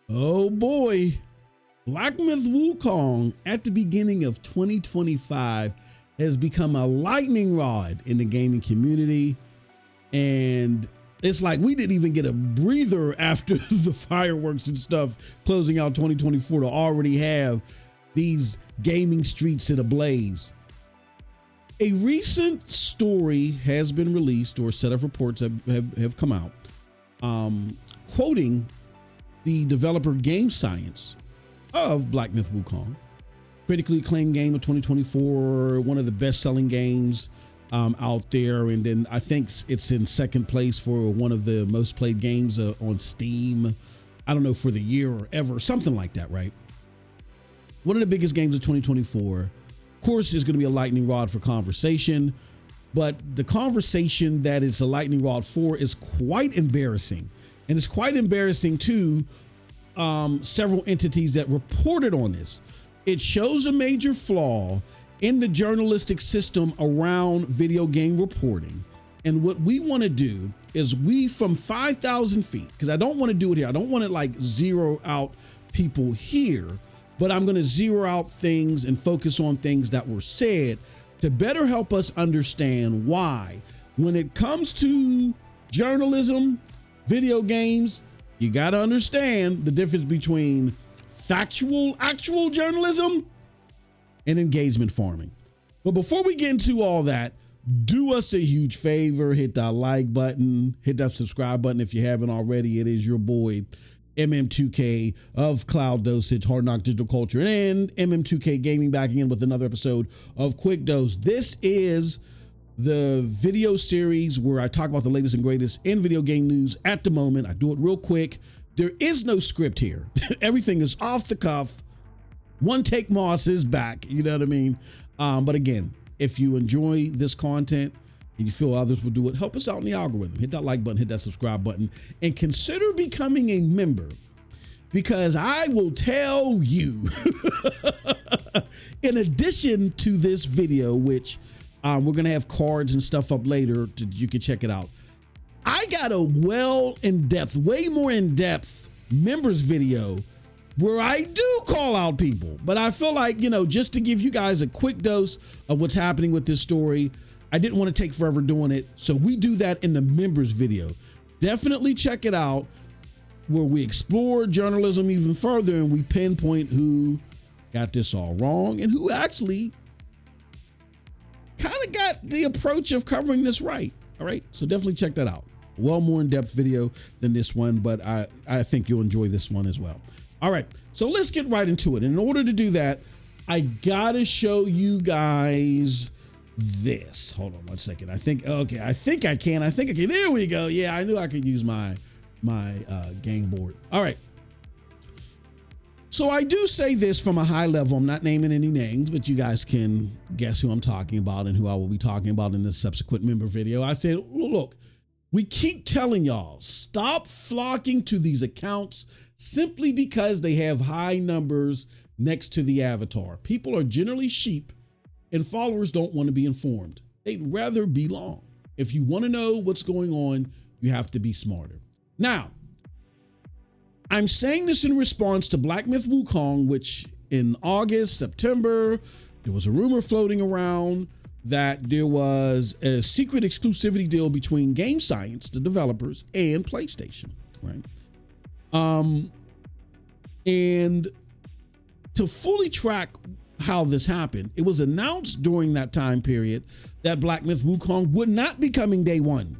Oh boy, Black Myth Wukong at the beginning of 2025 has become a lightning rod in the gaming community. And it's like we didn't even get a breather after the fireworks and stuff closing out 2024 to already have these gaming streets in a blaze. A recent story has been released, or a set of reports have come out, quoting the developer Game Science of Black Myth Wukong, critically acclaimed game of 2024, one of the best-selling games out there, and then I think it's in second place for one of the most played games on Steam. I don't know, for the year or ever, something like that, right? One of the biggest games of 2024. Of course, is going to be a lightning rod for conversation, but the conversation that it's a lightning rod for is quite embarrassing. And it's quite embarrassing to several entities that reported on this. It shows a major flaw in the journalistic system around video game reporting. And what we want to do is from 5,000 feet, because I don't want to do it here. I don't want to like zero out people here, but I'm going to zero out things and focus on things that were said to better help us understand why, when it comes to journalism, video games, you got to understand the difference between actual journalism and engagement farming. But before we get into all that, do us a huge favor, hit that like button, hit that subscribe button if you haven't already. It is your boy, MM2K of Cloud Dosage, Hard Knock Digital Culture, and MM2K Gaming back again with another episode of Quick Dose. This is the video series where I talk about the latest and greatest in video game news at the moment. I do it real quick. There is no script here. Everything is off the cuff. One Take Moss is back. You know what I mean? But again, if you enjoy this content and you feel others will do it, help us out in the algorithm. Hit that like button, hit that subscribe button, and consider becoming a member, because I will tell you, in addition to this video, which we're going to have cards and stuff up later, you can check it out. I got a way more in-depth members video where I do call out people, but I feel like, just to give you guys a quick dose of what's happening with this story, I didn't want to take forever doing it. So we do that in the members video. Definitely check it out, where we explore journalism even further and we pinpoint who got this all wrong and who actually kind of got the approach of covering this right. All right. So definitely check that out. Well, more in-depth video than this one, but I think you'll enjoy this one as well. All right. So let's get right into it. And in order to do that, I got to show you guys this. Hold on one second. I think I can. There we go. Yeah, I knew I could use my game board. All right. So I do say this from a high level. I'm not naming any names, but you guys can guess who I'm talking about and who I will be talking about in this subsequent member video. I said, look, we keep telling y'all, stop flocking to these accounts simply because they have high numbers next to the avatar. People are generally sheep, and followers don't want to be informed. They'd rather be long. If you want to know what's going on, you have to be smarter. Now, I'm saying this in response to Black Myth Wukong, which in August, September, there was a rumor floating around that there was a secret exclusivity deal between Game Science, the developers, and PlayStation, right? And to fully track how this happened, it was announced during that time period that Black Myth Wukong would not be coming day one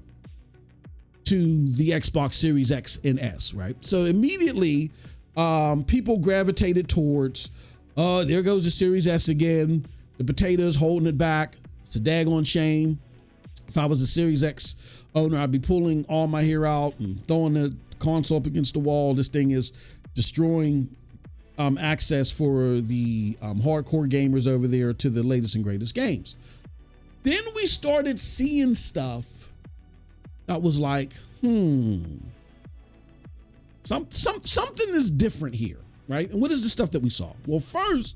to the Xbox Series X and S, right? So immediately, people gravitated towards, there goes the Series S again. The potatoes holding it back. It's a daggone shame. If I was a Series X owner, I'd be pulling all my hair out and throwing the console up against the wall. This thing is destroying access for the hardcore gamers over there to the latest and greatest games. Then we started seeing stuff that was like, something is different here, right? And what is the stuff that we saw? Well, first,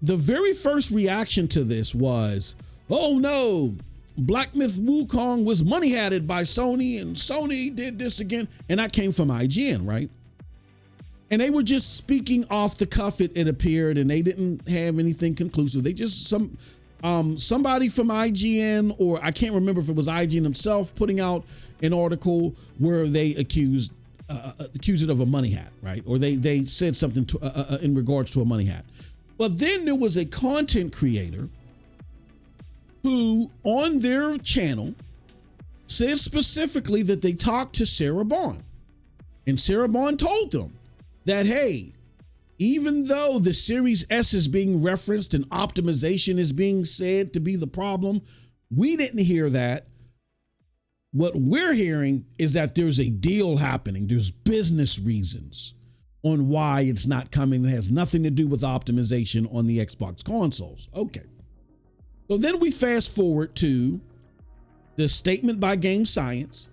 the very first reaction to this was, oh no, Black Myth Wukong was money hatted by Sony, and Sony did this again. And that came from IGN, right? And they were just speaking off the cuff, it appeared, and they didn't have anything conclusive. They just, somebody from IGN, or I can't remember if it was IGN himself, putting out an article where they accused it of a money hat, right? Or they said something to, in regards to a money hat. But then there was a content creator who on their channel said specifically that they talked to Sarah Bond. And Sarah Bond told them that, hey, even though the Series S is being referenced and optimization is being said to be the problem, we didn't hear that. What we're hearing is that there's a deal happening. There's business reasons on why it's not coming. It has nothing to do with optimization on the Xbox consoles. Okay. So then we fast forward to the statement by Game Science,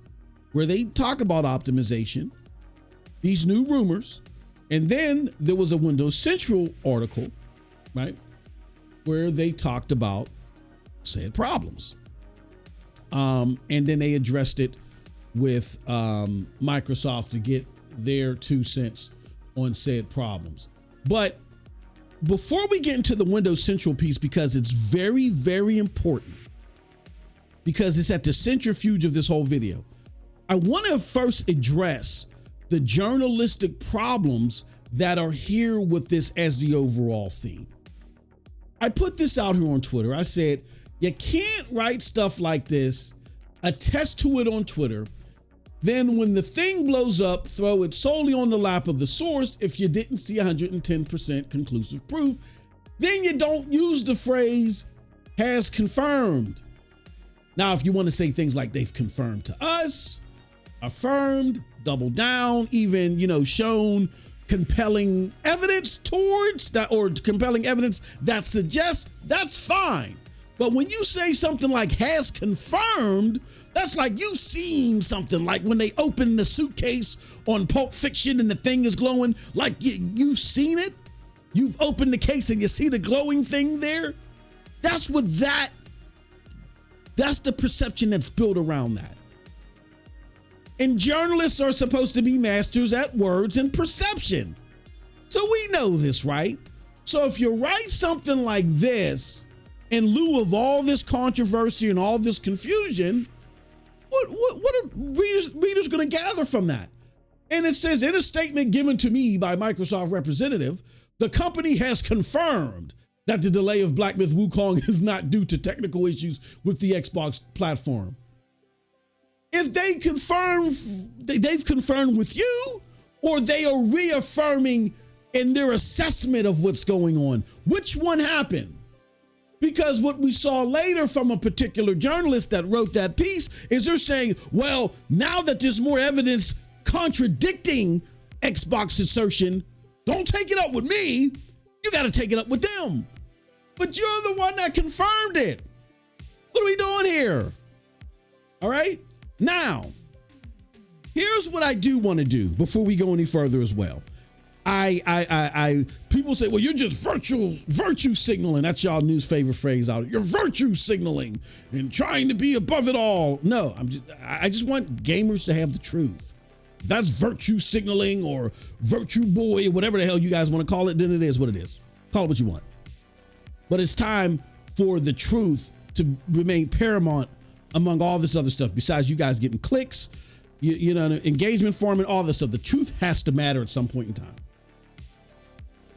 where they talk about optimization, these new rumors, and then there was a Windows Central article, right, where they talked about said problems. And then they addressed it with Microsoft to get their 2 cents on said problems. But before we get into the Windows Central piece, because it's very, very important, because it's at the centrifuge of this whole video, I want to first address the journalistic problems that are here with this as the overall theme. I put this out here on Twitter. I said, you can't write stuff like this, attest to it on Twitter, then when the thing blows up, throw it solely on the lap of the source if you didn't see 110% conclusive proof. Then you don't use the phrase has confirmed. Now, if you want to say things like they've confirmed to us, affirmed, doubled down, even, shown compelling evidence towards that, or compelling evidence that suggests, that's fine. But when you say something like has confirmed, that's like you seen something, like when they open the suitcase on Pulp Fiction and the thing is glowing, like you've seen it. You've opened the case and you see the glowing thing there. That's the perception that's built around that. And journalists are supposed to be masters at words and perception. So we know this, right? So if you write something like this, in lieu of all this controversy and all this confusion, what are readers going to gather from that? And it says, in a statement given to me by Microsoft representative, the company has confirmed that the delay of Black Myth Wukong is not due to technical issues with the Xbox platform. If they confirm, they've confirmed with you, or they are reaffirming in their assessment of what's going on, which one happened? Because what we saw later from a particular journalist that wrote that piece is they're saying, well, now that there's more evidence contradicting Xbox assertion, don't take it up with me. You got to take it up with them. But you're the one that confirmed it. What are we doing here? All right. Now, here's what I do want to do before we go any further as well. People say, well, you're just virtue signaling. That's y'all news favorite phrase out. You're virtue signaling and trying to be above it all. No, I just want gamers to have the truth. If that's virtue signaling or virtue boy, whatever the hell you guys want to call it, then it is what it is. Call it what you want. But it's time for the truth to remain paramount among all this other stuff. Besides you guys getting clicks, engagement farming, all this stuff. The truth has to matter at some point in time.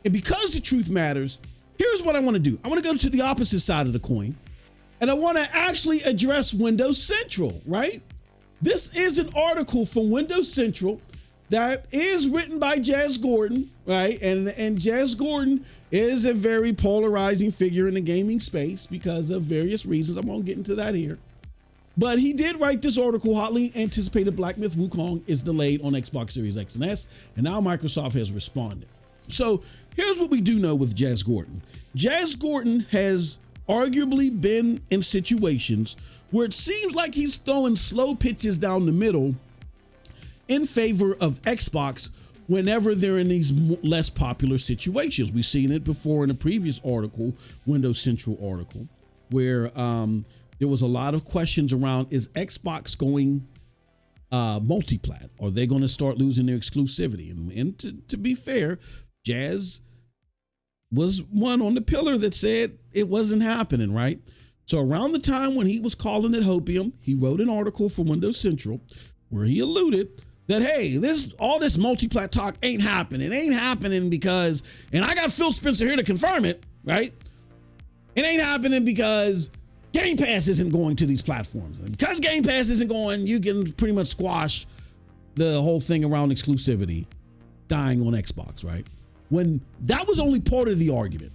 And because the truth matters, here's what I want to do. I want to go to the opposite side of the coin, and I want to actually address Windows Central, right? This is an article from Windows Central that is written by Jez Gordon, right? And Jez Gordon is a very polarizing figure in the gaming space because of various reasons. I won't get into that here. But he did write this article, hotly anticipated Black Myth Wukong is delayed on Xbox Series X and S, and now Microsoft has responded. So here's what we do know with Jez Gordon. Jez Gordon has arguably been in situations where it seems like he's throwing slow pitches down the middle in favor of Xbox whenever they're in these less popular situations. We've seen it before in a previous article, Windows Central article, where there was a lot of questions around, is Xbox going multiplat? Are they going to start losing their exclusivity? And to be fair, Jazz was one on the pillar that said it wasn't happening, right? So around the time when he was calling it hopium, he wrote an article for Windows Central where he alluded that, hey, all this multiplat talk ain't happening. It ain't happening because, and I got Phil Spencer here to confirm it, right? It ain't happening because Game Pass isn't going to these platforms. And because Game Pass isn't going, you can pretty much squash the whole thing around exclusivity dying on Xbox, right? When that was only part of the argument.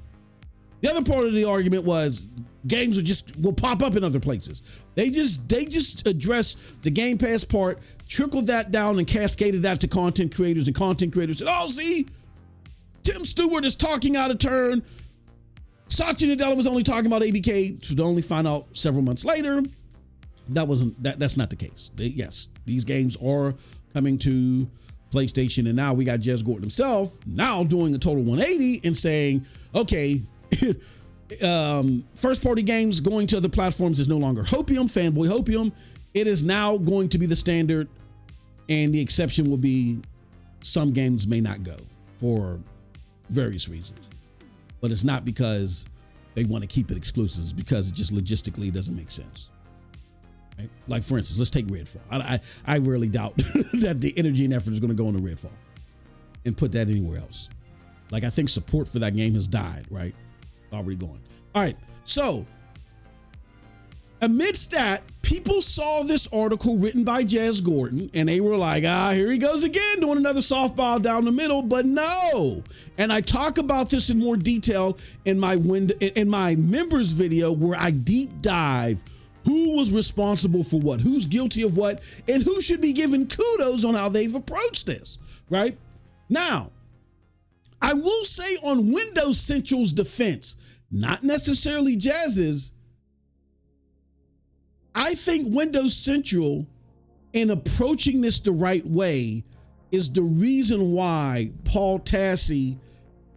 The other part of the argument was games will pop up in other places. They just addressed the Game Pass part, trickled that down and cascaded that to content creators, and content creators said, oh, see, Tim Stewart is talking out of turn. Satya Nadella was only talking about ABK, to only find out several months later that's not the case. Yes, these games are coming to PlayStation, and now we got Jez Gordon himself now doing a total 180 and saying, okay, first party games going to other platforms is no longer hopium, fanboy hopium. It is now going to be the standard, and the exception will be some games may not go for various reasons. But it's not because they want to keep it exclusive, it's because it just logistically doesn't make sense. Right? Like, for instance, let's take Redfall. I really doubt that the energy and effort is going to go into Redfall and put that anywhere else. Like, I think support for that game has died, right? Already gone. All right. So amidst that, people saw this article written by Jez Gordon and they were like, here he goes again doing another softball down the middle. But no. And I talk about this in more detail in my members video where I deep dive who was responsible for what, who's guilty of what, and who should be given kudos on how they've approached this, right? Now, I will say on Windows Central's defense, not necessarily Jazz's, I think Windows Central, in approaching this the right way, is the reason why Paul Tassi,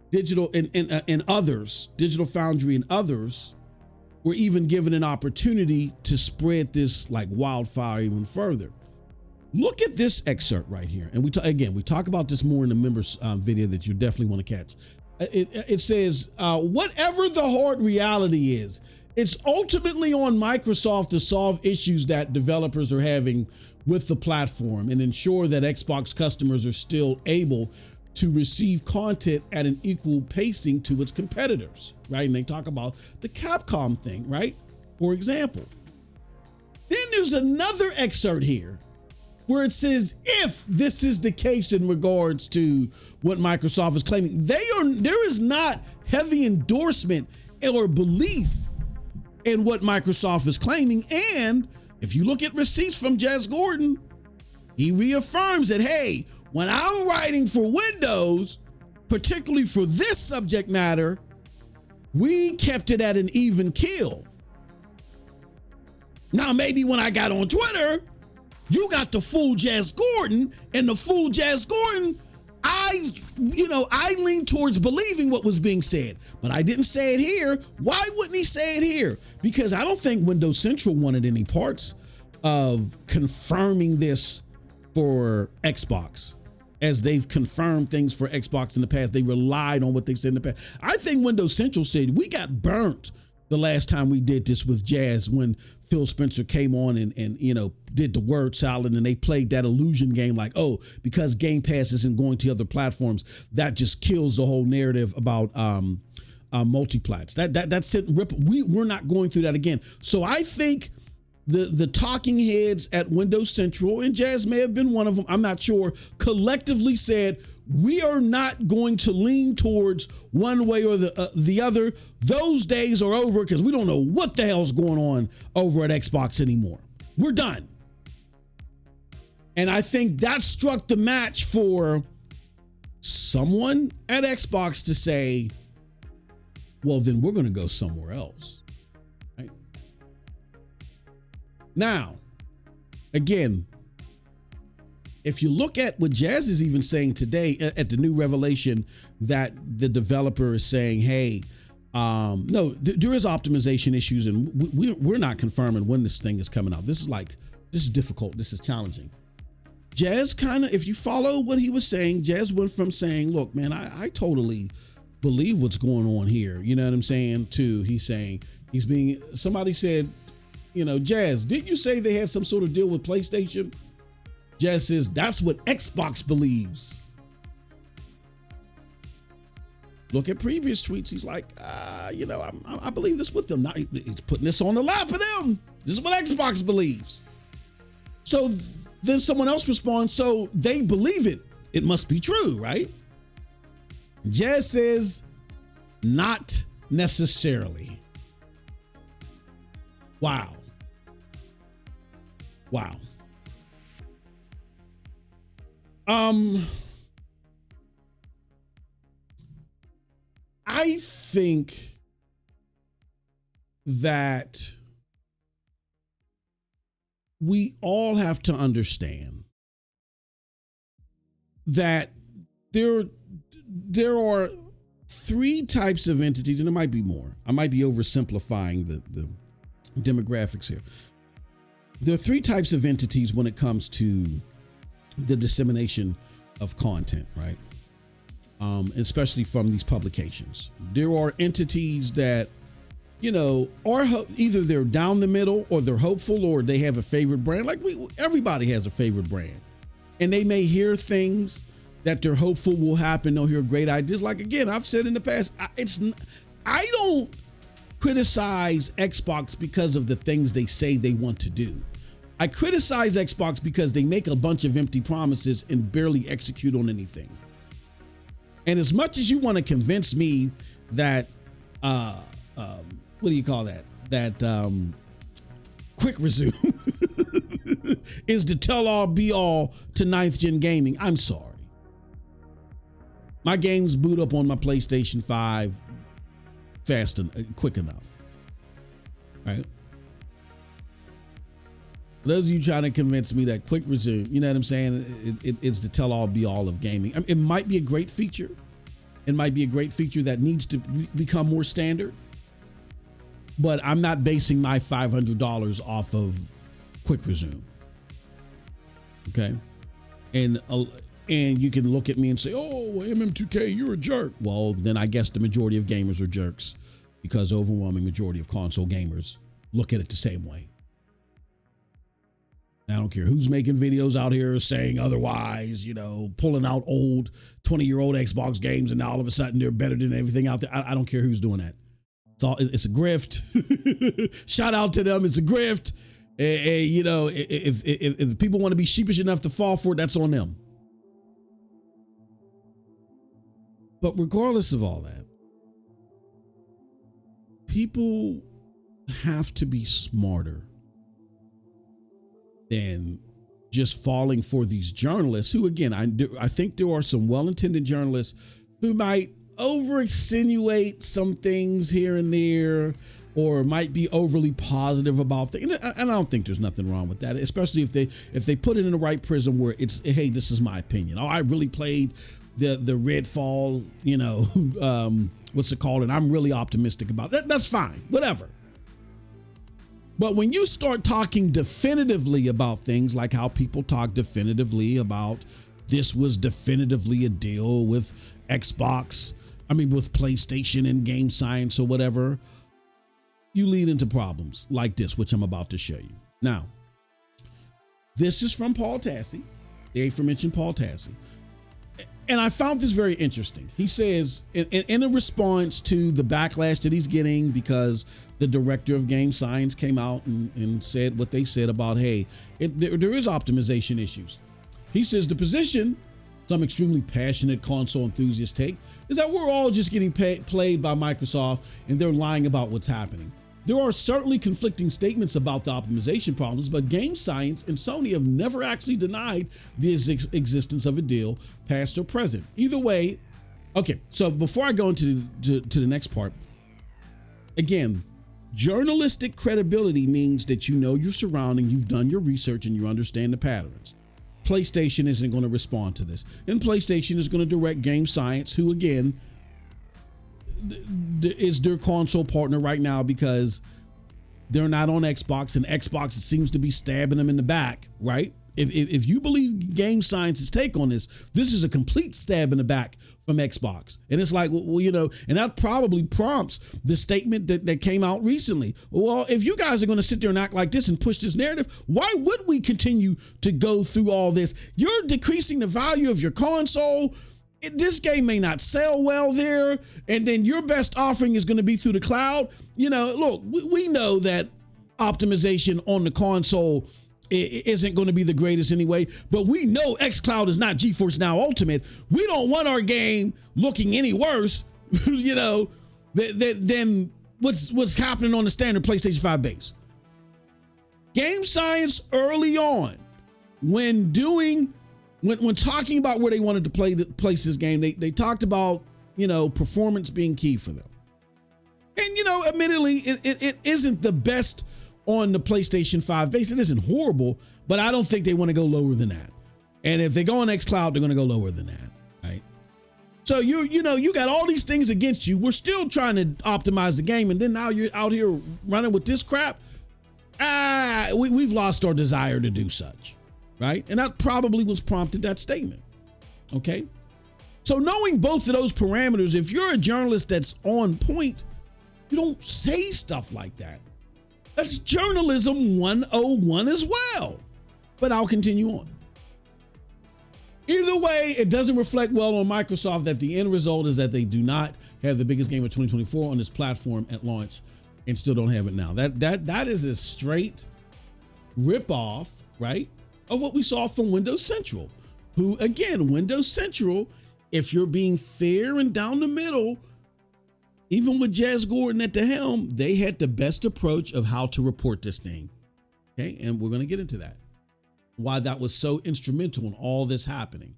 Digital and others, Digital Foundry and others, were even given an opportunity to spread this like wildfire even further. Look at this excerpt right here. And we talk about this more in the members video that you definitely want to catch. It says, whatever the hard reality is, it's ultimately on Microsoft to solve issues that developers are having with the platform and ensure that Xbox customers are still able to receive content at an equal pacing to its competitors, right? And they talk about the Capcom thing, right? For example. Then there's another excerpt here where it says, if this is the case in regards to what Microsoft is claiming, there is not heavy endorsement or belief in what Microsoft is claiming. And if you look at receipts from Jez Gordon, he reaffirms that, hey, when I'm writing for Windows, particularly for this subject matter, we kept it at an even kill. Now, maybe when I got on Twitter, you got the full Jez Gordon, and the full Jez Gordon, I lean towards believing what was being said, but I didn't say it here. Why wouldn't he say it here? Because I don't think Windows Central wanted any parts of confirming this for Xbox. As they've confirmed things for Xbox in the past, they relied on what they said in the past. I think Windows Central said we got burnt the last time we did this with Jazz when Phil Spencer came on and did the word salad and they played that illusion game like, oh, because Game Pass isn't going to other platforms, that just kills the whole narrative about multiplats. That's it. We're not going through that again. So I think the talking heads at Windows Central, and Jazz may have been one of them, I'm not sure, collectively said, we are not going to lean towards one way or the other. Those days are over because we don't know what the hell's going on over at Xbox anymore. We're done. And I think that struck the match for someone at Xbox to say, well, then we're going to go somewhere else. Now, again, if you look at what Jazz is even saying today at the new revelation that the developer is saying, hey, no, there is optimization issues and we're not confirming when this thing is coming out. This is difficult. This is challenging. Jazz kind of, if you follow what he was saying, Jazz went from saying, look, man, I totally believe what's going on here. You know what I'm saying? To he's saying somebody said, you know, Jazz, didn't you say they had some sort of deal with PlayStation? Jazz says, that's what Xbox believes. Look at previous tweets. He's like, you know, I believe this with them. Now he's putting this on the lap of them. This is what Xbox believes. So then someone else responds, so they believe it. It must be true, right? Jazz says, not necessarily. Wow. Wow. I think that we all have to understand that there are three types of entities, and there might be more. I might be oversimplifying the demographics here. There are three types of entities when it comes to the dissemination of content, right? Especially from these publications. There are entities that, you know, are either they're down the middle or they're hopeful or they have a favorite brand. Like everybody has a favorite brand, and they may hear things that they're hopeful will happen. They'll hear great ideas. Like, again, I've said in the past, I don't criticize Xbox because of the things they say they want to do. I criticize Xbox because they make a bunch of empty promises and barely execute on anything. And as much as you want to convince me that, what do you call that? That quick resume is the tell-all be-all to 9th gen gaming, I'm sorry. My games boot up on my PlayStation 5 fast and quick enough, right? Those of you trying to convince me that quick resume, you know what I'm saying? It's the tell-all be-all of gaming. I mean, it might be a great feature. It might be a great feature that needs to become more standard. But I'm not basing my $500 off of quick resume. Okay? And you can look at me and say, oh, MM2K, you're a jerk. Well, then I guess the majority of gamers are jerks because the overwhelming majority of console gamers look at it the same way. I don't care who's making videos out here saying otherwise, you know, pulling out old 20-year-old Xbox games and now all of a sudden they're better than everything out there. I don't care who's doing that. It's a grift. Shout out to them. It's a grift. You know, if people want to be sheepish enough to fall for it, that's on them. But regardless of all that, people have to be smarter than just falling for these journalists who, again, I think there are some well-intended journalists who might over-extenuate some things here and there or might be overly positive about things. And I don't think there's nothing wrong with that, especially if they put it in the right prism where it's, hey, this is my opinion. Oh, I really played the Redfall, you know, what's it called? And I'm really optimistic about that. That's fine, whatever. But when you start talking definitively about things like how people talk definitively about this was definitively a deal with Xbox, with PlayStation and game science or whatever, you lead into problems like this, which I'm about to show you. Now, this is from Paul Tassi, the aforementioned Paul Tassi. And I found this very interesting. He says, in a response to the backlash that he's getting because the director of game science came out and said what they said about, hey, there is optimization issues. He says the position some extremely passionate console enthusiasts take is that we're all just getting played by Microsoft and they're lying about what's happening. There are certainly conflicting statements about the optimization problems, but game science and Sony have never actually denied the existence of a deal, past or present. Either way, okay, so before I go into the next part, again, journalistic credibility means that you know your surrounding, you've done your research, and you understand the patterns. PlayStation isn't going to respond to this. And PlayStation is going to direct Game Science, who, again, is their console partner right now because they're not on Xbox, and Xbox seems to be stabbing them in the back, right? if you believe Game Science's take on this is a complete stab in the back from Xbox. And it's like, well, you know, and that probably prompts the statement that came out recently. Well, if you guys are going to sit there and act like this and push this narrative, why would we continue to go through all this? You're decreasing the value of your console. This game may not sell well there, and then your best offering is going to be through the cloud. You know, look, we know that optimization on the console isn't going to be the greatest anyway, but we know xCloud is not GeForce Now Ultimate. We don't want our game looking any worse, you know, than what's happening on the standard PlayStation 5 base. Game Science early on, when talking about where they wanted to place this game, they talked about, you know, performance being key for them. And, you know, admittedly, it isn't the best on the PlayStation 5 base. It isn't horrible, but I don't think they want to go lower than that. And if they go on xCloud, they're going to go lower than that, right? So you know, you got all these things against you. We're still trying to optimize the game, and then now you're out here running with this crap. We've lost our desire to do such. Right? And that probably was prompted that statement. Okay. So knowing both of those parameters, if you're a journalist that's on point, you don't say stuff like that. That's journalism 101 as well. But I'll continue on. Either way, it doesn't reflect well on Microsoft that the end result is that they do not have the biggest game of 2024 on this platform at launch and still don't have it now. That is a straight ripoff, right, of what we saw from Windows Central, who, again, Windows Central, if you're being fair and down the middle, even with Jez Gordon at the helm, they had the best approach of how to report this thing. Okay, and we're going to get into that. Why that was so instrumental in all this happening.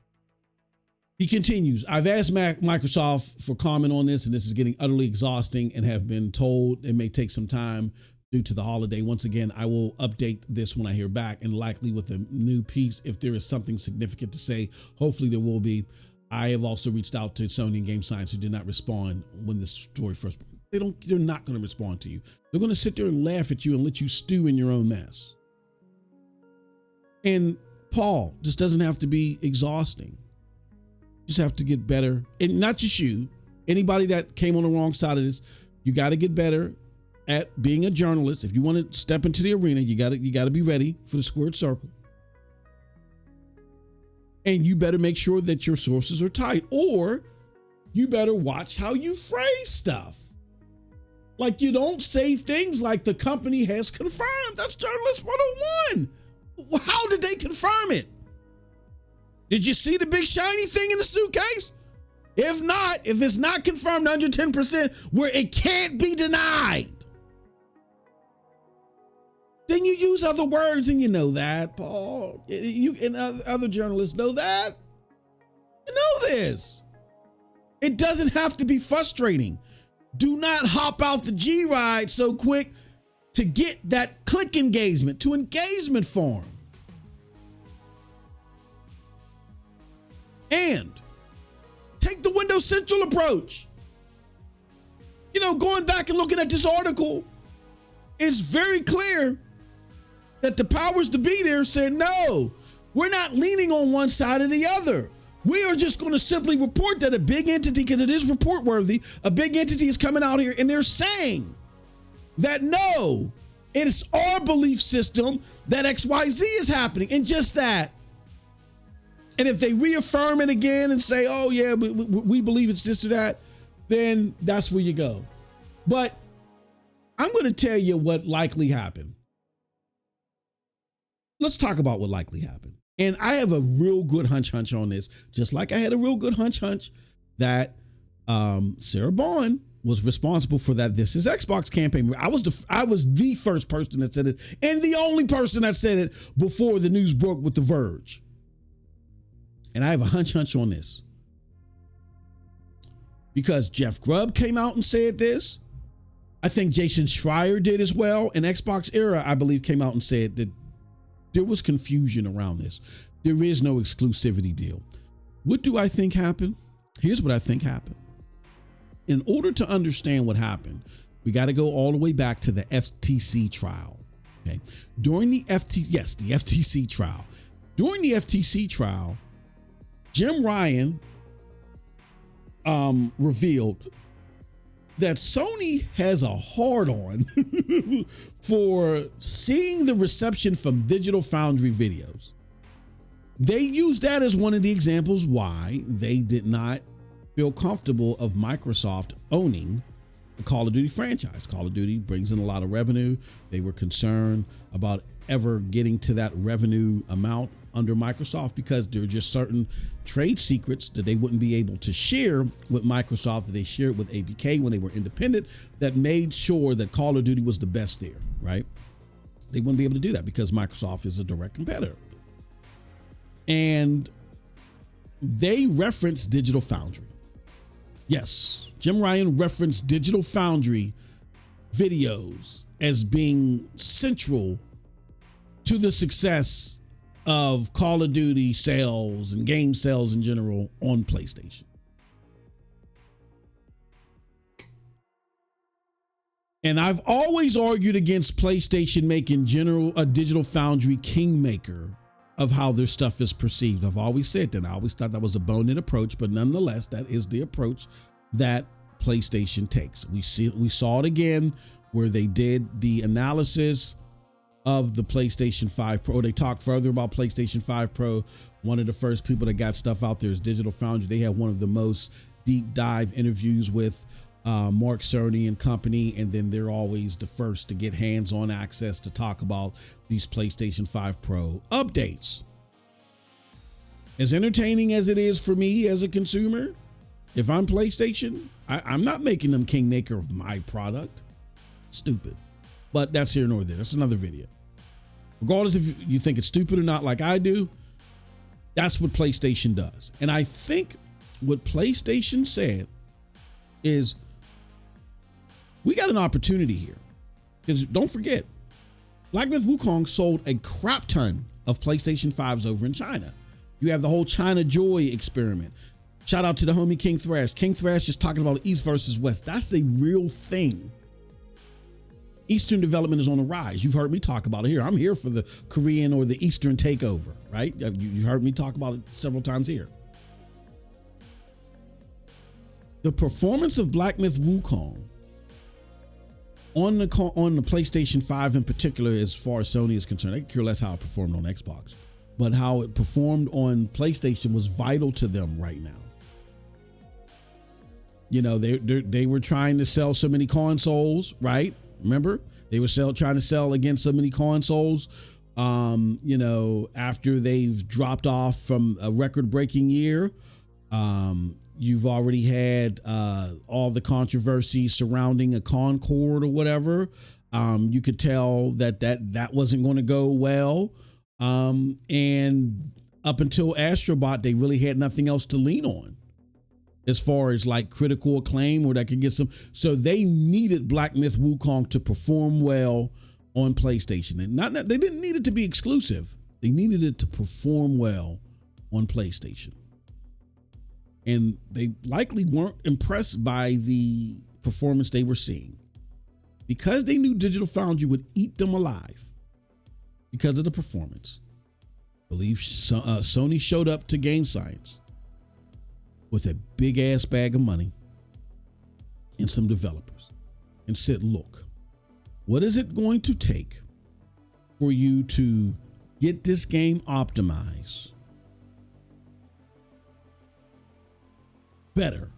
He continues, I've asked Microsoft for comment on this, and this is getting utterly exhausting, and have been told it may take some time due to the holiday. Once again, I will update this when I hear back, and likely with a new piece if there is something significant to say. Hopefully there will be. I have also reached out to Sony and Game Science, who did not respond when this story first. They're not going to respond to you. They're going to sit there and laugh at you and let you stew in your own mess. And Paul, this doesn't have to be exhausting. You just have to get better. And not just you, anybody that came on the wrong side of this, you got to get better at being a journalist. If you want to step into the arena, you got to be ready for the squared circle. And you better make sure that your sources are tight, or you better watch how you phrase stuff. Like, you don't say things like the company has confirmed. That's Journalist 101. How did they confirm it? Did you see the big shiny thing in the suitcase? If not, if it's not confirmed 110% where it can't be denied, then you use other words, and you know that, Paul. You and other journalists know that. You know this. It doesn't have to be frustrating. Do not hop out the G ride so quick to get that click engagement to engagement form. And take the Windows Central approach. You know, going back and looking at this article, it's very clear that the powers to be there said, no, we're not leaning on one side or the other. We are just going to simply report that a big entity, because it is report worthy, a big entity is coming out here and they're saying that no, it's our belief system that XYZ is happening, and just that. And if they reaffirm it again and say, oh yeah, we believe it's this or that, then that's where you go. But I'm going to tell you what likely happened. Let's talk about what likely happened. And I have a real good hunch on this, just like I had a real good hunch that Sarah Bond was responsible for that This Is Xbox campaign. I was the first person that said it, and the only person that said it before the news broke with The Verge. And I have a hunch on this, because Jeff Grubb came out and said this. I think Jason Schreier did as well. And Xbox Era, I believe, came out and said that there was confusion around this. There is no exclusivity deal. What do I think happened? Here's what I think happened. In order to understand what happened, we got to go all the way back to the FTC trial. Okay. During the FTC trial, During the FTC trial, Jim Ryan revealed that Sony has a hard-on for seeing the reception from Digital Foundry videos. They used that as one of the examples why they did not feel comfortable of Microsoft owning the Call of Duty franchise. Call of Duty brings in a lot of revenue. They were concerned about ever getting to that revenue amount under Microsoft because there are just certain trade secrets that they wouldn't be able to share with Microsoft that they shared with ABK when they were independent that made sure that Call of Duty was the best there, right? They wouldn't be able to do that because Microsoft is a direct competitor. And they referenced Digital Foundry. Yes, Jim Ryan referenced Digital Foundry videos as being central to the success of Call of Duty sales and game sales in general on PlayStation. And I've always argued against PlayStation making a Digital Foundry kingmaker of how their stuff is perceived. I've always said that. I always thought that was a bonehead approach, but nonetheless, that is the approach that PlayStation takes. We saw it again where they did the analysis of the PlayStation 5 Pro. They talked further about PlayStation 5 Pro. One of the first people that got stuff out there is Digital Foundry. They had one of the most deep dive interviews with Mark Cerny and company, and then they're always the first to get hands-on access to talk about these PlayStation 5 Pro updates. As entertaining as it is for me as a consumer, if I'm PlayStation, I'm not making them kingmaker of my product. Stupid. But that's here nor there. That's another video. Regardless if you think it's stupid or not like I do, that's what PlayStation does. And I think what PlayStation said is, we got an opportunity here. Because don't forget, Myth Wukong sold a crap ton of PlayStation 5s over in China. You have the whole China Joy experiment. Shout out to the homie King Thrash. King Thrash is talking about East versus West. That's a real thing. Eastern development is on the rise. You've heard me talk about it here. I'm here for the Korean or the Eastern takeover, right? You heard me talk about it several times here. The performance of Myth Wukong on the PlayStation 5 in particular, as far as Sony is concerned, I could care less how it performed on Xbox, but how it performed on PlayStation was vital to them right now. You know, they were trying to sell so many consoles, right? Remember, they were trying to sell against so many consoles. You know, after they've dropped off from a record-breaking year, you've already had all the controversy surrounding a Concord or whatever. You could tell that wasn't going to go well. And up until Astrobot, they really had nothing else to lean on as far as like critical acclaim or that could get some. So they needed Myth Wukong to perform well on PlayStation. And they didn't need it to be exclusive. They needed it to perform well on PlayStation. And they likely weren't impressed by the performance they were seeing because they knew Digital Foundry would eat them alive because of the performance. I believe Sony showed up to Game Science with a big ass bag of money and some developers and said, look, what is it going to take for you to get this game optimized better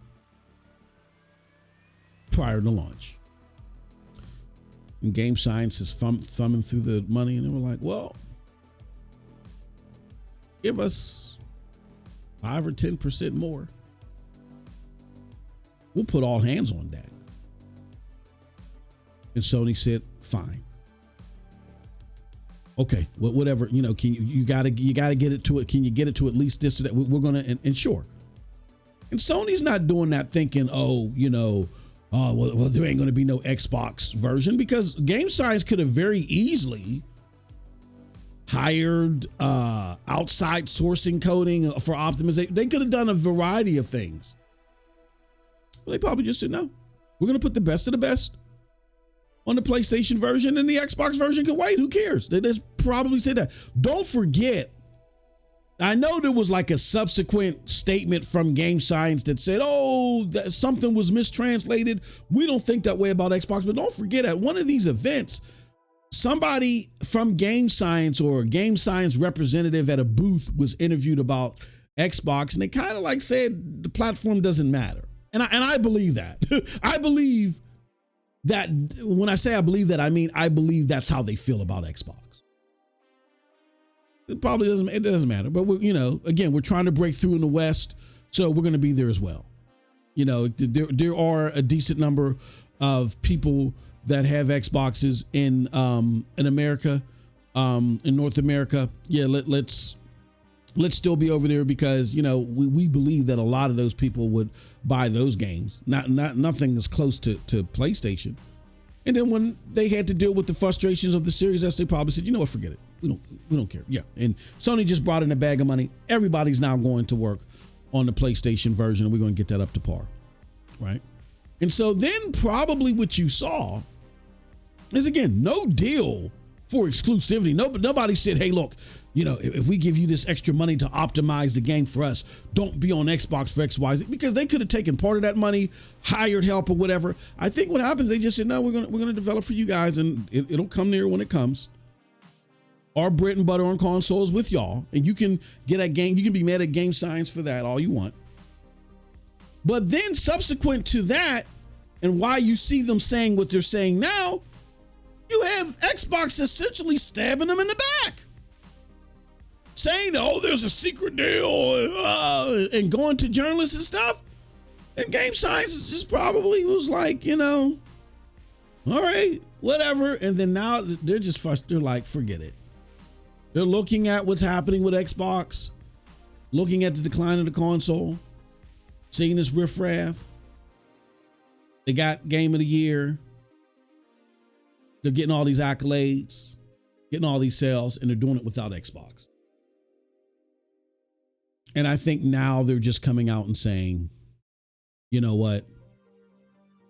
prior to launch? And Game Science is thumbing through the money, and they were like, well, give us 5 or 10% more. We'll put all hands on deck. And Sony said, fine. Okay, well, whatever, you know, you gotta get it to it. Can you get it to at least this or that? We're gonna ensure. And Sony's not doing that thinking, oh, you know, well, there ain't going to be no Xbox version, because Game Science could have very easily hired outside sourcing coding for optimization. They could have done a variety of things. But they probably just said, no, we're going to put the best of the best on the PlayStation version, and the Xbox version can wait. Who cares? They just probably said that. Don't forget I know there was like a subsequent statement from Game Science that said, oh, that something was mistranslated. We don't think that way about Xbox. But don't forget, at one of these events, somebody from Game Science or a Game Science representative at a booth was interviewed about Xbox, and they kind of like said the platform doesn't matter. And I believe that. I believe that when I say I believe that, I mean I believe that's how they feel about Xbox. It probably doesn't matter, but we're, you know, again, we're trying to break through in the West, so we're going to be there as well. You know, there are a decent number of people that have Xboxes in America, in North America. Yeah, let's still be over there because, you know, we believe that a lot of those people would buy those games. Nothing is close to PlayStation. And then when they had to deal with the frustrations of the Series S, they probably said, you know what, forget it. We don't care. Yeah. And Sony just brought in a bag of money. Everybody's now going to work on the PlayStation version, and we're going to get that up to par. Right. And so then probably what you saw is, again, no deal for exclusivity. Nobody said, hey, look, you know, if we give you this extra money to optimize the game for us, don't be on Xbox for XYZ, because they could have taken part of that money, hired help or whatever. I think what happens, they just said, no, we're going to develop for you guys, and it'll come there when it comes. Our bread and butter on consoles with y'all, and you can get a game. You can be mad at Game Science for that all you want. But then subsequent to that, and why you see them saying what they're saying now, you have Xbox essentially stabbing them in the back, saying, oh, there's a secret deal, and going to journalists and stuff. And Game Science just probably was like, you know, all right, whatever. And then now they're just frustrated. They're like, forget it. They're looking at what's happening with Xbox, looking at the decline of the console, seeing this riffraff. They got Game of the Year. They're getting all these accolades, getting all these sales, and they're doing it without Xbox. And I think now they're just coming out and saying, you know what?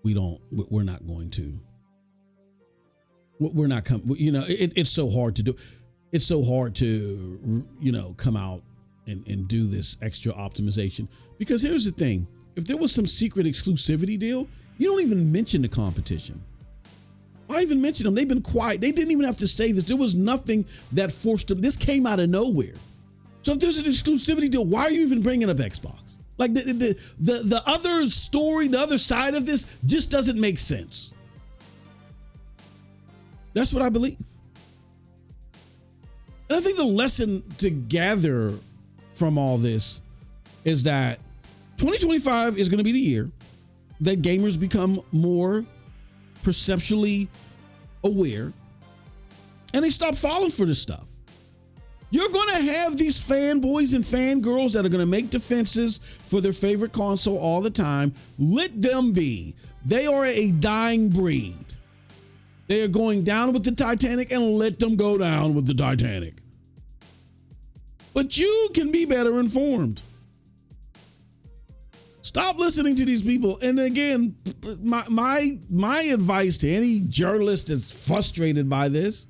We're not going to. We're not coming. You know, it's so hard to do. It's so hard to, you know, come out and do this extra optimization. Because here's the thing. If there was some secret exclusivity deal, you don't even mention the competition. Why even mention them? They've been quiet. They didn't even have to say this. There was nothing that forced them. This came out of nowhere. So if there's an exclusivity deal, why are you even bringing up Xbox? Like the other story, the other side of this just doesn't make sense. That's what I believe. And I think the lesson to gather from all this is that 2025 is going to be the year that gamers become more perceptually aware and they stop falling for this stuff. You're going to have these fanboys and fangirls that are going to make defenses for their favorite console all the time. Let them be. They are a dying breed. They are going down with the Titanic, and let them go down with the Titanic. But you can be better informed. Stop listening to these people. And again, my advice to any journalist that's frustrated by this,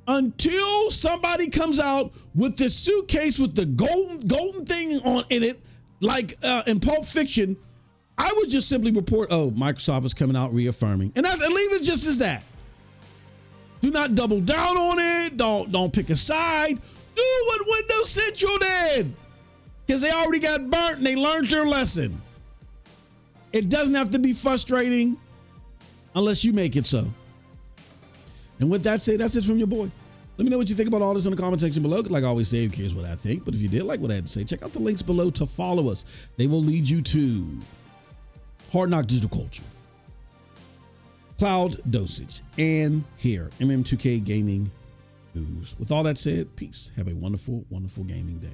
until somebody comes out with this suitcase with the golden thing in it, like in Pulp Fiction, I would just simply report, oh, Microsoft is coming out reaffirming. And leave it just as that. Do not double down on it. Don't pick a side. Do what Windows Central did. Because they already got burnt and they learned their lesson. It doesn't have to be frustrating unless you make it so. And with that said, that's it from your boy. Let me know what you think about all this in the comment section below. Like I always say, who cares what I think? But if you did like what I had to say, check out the links below to follow us. They will lead you to Hard Knock Digital Culture, Cloud Dosage, and here, MM2K Gaming News. With all that said, peace. Have a wonderful, wonderful gaming day.